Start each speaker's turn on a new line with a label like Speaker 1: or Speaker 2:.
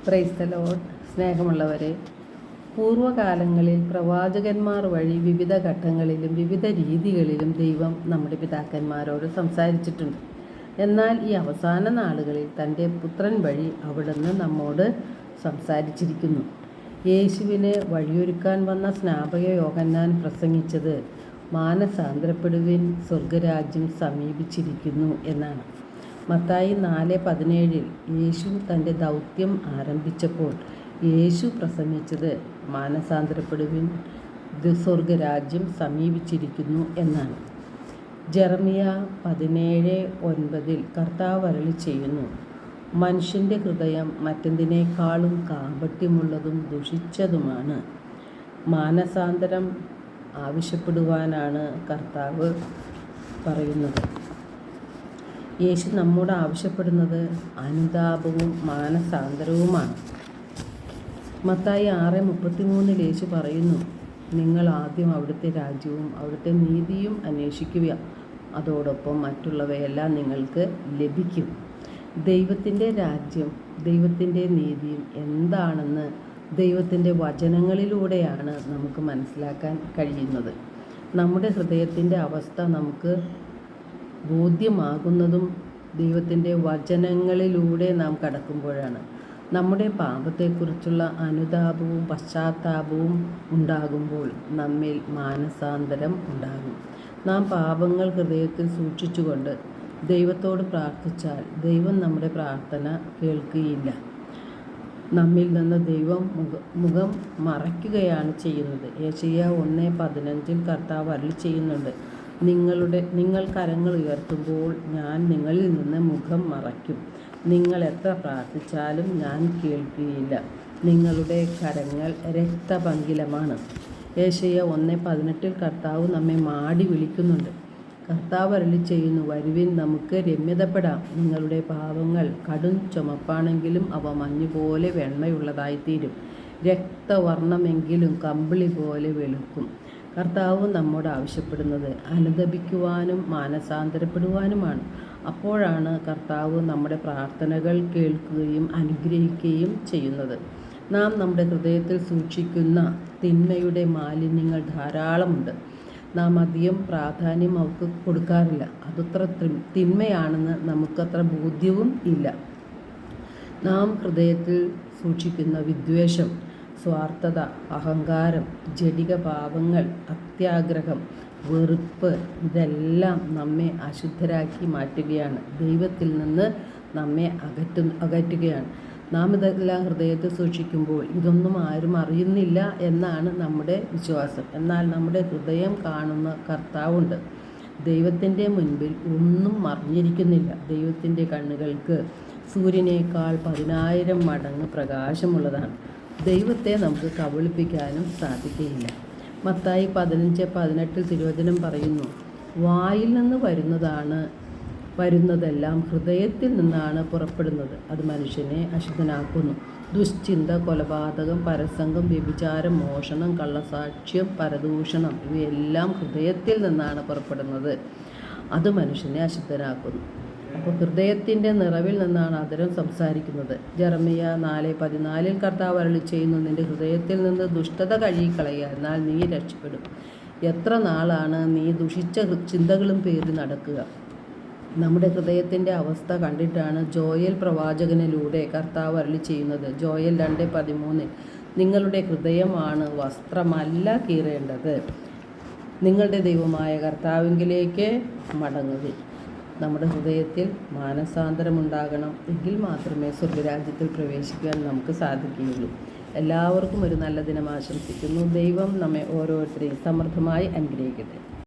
Speaker 1: Praise the Lord. സ്നേഹമുള്ളവരെ, പൂർവ്വകാലങ്ങളിൽ പ്രവാചകന്മാർ വഴി വിവിധ ഘട്ടങ്ങളിലും വിവിധ രീതികളിലും ദൈവം നമ്മുടെ പിതാക്കന്മാരോട് സംസാരിച്ചിട്ടുണ്ട്. എന്നാൽ ഈ അവസാന നാളുകളിൽ തൻ്റെ പുത്രൻ വഴി അവിടുന്ന് നമ്മോട് സംസാരിച്ചിരിക്കുന്നു. യേശുവിന് വഴിയൊരുക്കാൻ വന്ന സ്നാപക യോഹന്നാൻ പ്രസംഗിച്ചത് മാനസാന്തരപ്പെടുവിൻ, സ്വർഗരാജ്യം സമീപിച്ചിരിക്കുന്നു എന്നാണ്. മത്തായി 4:17 യേശു തൻ്റെ ദൗത്യം ആരംഭിച്ചപ്പോൾ യേശു പ്രസംഗിച്ചത് മാനസാന്തരപ്പെടുവിൻ, സ്വർഗരാജ്യം സമീപിച്ചിരിക്കുന്നു എന്നാണ്. ജെറമിയ 17:9 കർത്താവ് അരുളി ചെയ്യുന്നു, മനുഷ്യൻ്റെ ഹൃദയം മറ്റെന്തിനേക്കാളും കാപട്യമുള്ളതും ദുഷിച്ചതുമാണ്. മാനസാന്തരം ആവശ്യപ്പെടുവാനാണ് കർത്താവ് പറയുന്നത്. യേശു നമ്മോട് ആവശ്യപ്പെടുന്നത് അനുതാപവും മാനസാന്തരവുമാണ്. മത്തായി 6:33 യേശു പറയുന്നു, നിങ്ങൾ ആദ്യം അവിടുത്തെ രാജ്യവും അവിടുത്തെ നീതിയും അന്വേഷിക്കുക, അതോടൊപ്പം മറ്റുള്ളവയെല്ലാം നിങ്ങൾക്ക് ലഭിക്കും. ദൈവത്തിൻ്റെ രാജ്യം, ദൈവത്തിൻ്റെ നീതിയും എന്താണെന്ന് ദൈവത്തിൻ്റെ വചനങ്ങളിലൂടെയാണ് നമുക്ക് മനസ്സിലാക്കാൻ കഴിയുന്നത്. നമ്മുടെ ഹൃദയത്തിൻ്റെ അവസ്ഥ നമുക്ക് ബോധ്യമാകുന്നതും ദൈവത്തിൻ്റെ വചനങ്ങളിലൂടെ നാം കടക്കുമ്പോഴാണ്. നമ്മുടെ പാപത്തെക്കുറിച്ചുള്ള അനുതാപവും പശ്ചാത്താപവും ഉണ്ടാകുമ്പോൾ നമ്മിൽ മാനസാന്തരം ഉണ്ടാകും. നാം പാപങ്ങൾ ഹൃദയത്തിൽ സൂക്ഷിച്ചുകൊണ്ട് ദൈവത്തോട് പ്രാർത്ഥിച്ചാൽ ദൈവം നമ്മുടെ പ്രാർത്ഥന കേൾക്കുകയില്ല. നമ്മിൽ നിന്ന് ദൈവം മുഖം മറയ്ക്കുകയാണ് ചെയ്യുന്നത്. യെശയ്യാ 1:15 കർത്താവ് അരുളി ചെയ്യുന്നുണ്ട്, നിങ്ങൾ കരങ്ങൾ ഉയർത്തുമ്പോൾ ഞാൻ നിങ്ങളിൽ നിന്ന് മുഖം മറയ്ക്കും. നിങ്ങൾ എത്ര പ്രാർത്ഥിച്ചാലും ഞാൻ കേൾക്കുകയില്ല. നിങ്ങളുടെ കരങ്ങൾ രക്തപങ്കിലമാണ്. യെശയ്യാ 1:18 കർത്താവ് നമ്മെ മാടി വിളിക്കുന്നുണ്ട്. കർത്താവ് അരുളി ചെയ്യുന്നു, വരുവിൻ, നമുക്ക് രമ്യതപ്പെടാം. നിങ്ങളുടെ പാപങ്ങൾ കടും ചുമപ്പാണെങ്കിലും അവ മഞ്ഞുപോലെ വെണ്മയുള്ളതായിത്തീരും. രക്തവർണ്ണമെങ്കിലും കമ്പിളി പോലെ വെളുക്കും. കർത്താവ് നമ്മോട് ആവശ്യപ്പെടുന്നത് അനുദപിക്കുവാനും മാനസാന്തരപ്പെടുവാനുമാണ്. അപ്പോഴാണ് കർത്താവ് നമ്മുടെ പ്രാർത്ഥനകൾ കേൾക്കുകയും അനുഗ്രഹിക്കുകയും ചെയ്യുന്നത്. നാം നമ്മുടെ ഹൃദയത്തിൽ സൂക്ഷിക്കുന്ന തിന്മയുടെ മാലിന്യങ്ങൾ ധാരാളമുണ്ട്. നാം അധികം പ്രാധാന്യം അവർക്ക് കൊടുക്കാറില്ല. അതത്ര തിന്മയാണെന്ന് നമുക്കത്ര ബോധ്യവും ഇല്ല. നാം ഹൃദയത്തിൽ സൂക്ഷിക്കുന്ന വിദ്വേഷം, സ്വാർത്ഥത, അഹങ്കാരം, ജഡിക പാപങ്ങൾ, അത്യാഗ്രഹം, വെറുപ്പ്, ഇതെല്ലാം നമ്മെ അശുദ്ധരാക്കി മാറ്റുകയാണ്. ദൈവത്തിൽ നിന്ന് നമ്മെ അകറ്റുകയാണ്. നാം ഇതെല്ലാം ഹൃദയത്തിൽ സൂക്ഷിക്കുമ്പോൾ ഇതൊന്നും ആരും അറിയുന്നില്ല എന്നാണ് നമ്മുടെ വിശ്വാസം. എന്നാൽ നമ്മുടെ ഹൃദയം കാണുന്ന കർത്താവുണ്ട്. ദൈവത്തിൻ്റെ മുൻപിൽ ഒന്നും മറിഞ്ഞിരിക്കുന്നില്ല. ദൈവത്തിൻ്റെ കണ്ണുകൾക്ക് സൂര്യനേക്കാൾ 10,000 മടങ്ങ് പ്രകാശമുള്ളതാണ്. ദൈവത്തെ നമുക്ക് കബളിപ്പിക്കാനും സാധിക്കുകയില്ല. മത്തായി 15:18 തിരുവചനം പറയുന്നു, വായിൽ നിന്ന് വരുന്നതെല്ലാം ഹൃദയത്തിൽ നിന്നാണ് പുറപ്പെടുന്നത്, അത് മനുഷ്യനെ അശുദ്ധനാക്കുന്നു. ദുശ്ചിന്ത, കൊലപാതകം, പരസംഗം, വ്യഭിചാരം, മോഷണം, കള്ളസാക്ഷ്യം, പരദൂഷണം ഇവയെല്ലാം ഹൃദയത്തിൽ നിന്നാണ് പുറപ്പെടുന്നത്, അത് മനുഷ്യനെ അശുദ്ധനാക്കുന്നു. അപ്പോൾ ഹൃദയത്തിൻ്റെ നിറവിൽ നിന്നാണ് അധരം സംസാരിക്കുന്നത്. ജെറമിയ 4:14 കർത്താവ് അരുളി ചെയ്യുന്നു, നിന്റെ ഹൃദയത്തിൽ നിന്ന് ദുഷ്ടത കഴുകിക്കളയുക, എന്നാൽ നീ രക്ഷപ്പെടും. എത്ര നാളാണ് നീ ദുഷിച്ച ചിന്തകളും പേറി നടക്കുക? നമ്മുടെ ഹൃദയത്തിൻ്റെ അവസ്ഥ കണ്ടിട്ടാണ് ജോയേൽ പ്രവാചകനിലൂടെ കർത്താവ് അരുളി ചെയ്യുന്നത്. ജോയേൽ 2:13 നിങ്ങളുടെ ഹൃദയമാണ് വസ്ത്രമല്ല കീറേണ്ടത്, നിങ്ങളുടെ ദൈവമായ കർത്താവിങ്കിലേക്ക് മടങ്ങുവിൻ. നമ്മുടെ ഹൃദയത്തിൽ മാനസാന്തരമുണ്ടാകണം. എങ്കിൽ മാത്രമേ സ്വർഗരാജ്യത്തിൽ പ്രവേശിക്കാൻ നമുക്ക് സാധിക്കുകയുള്ളൂ. എല്ലാവർക്കും ഒരു നല്ല ദിനം ആശംസിക്കുന്നു. ദൈവം നമ്മെ ഓരോരുത്തരെയും സമൃദ്ധമായി അനുഗ്രഹിക്കട്ടെ.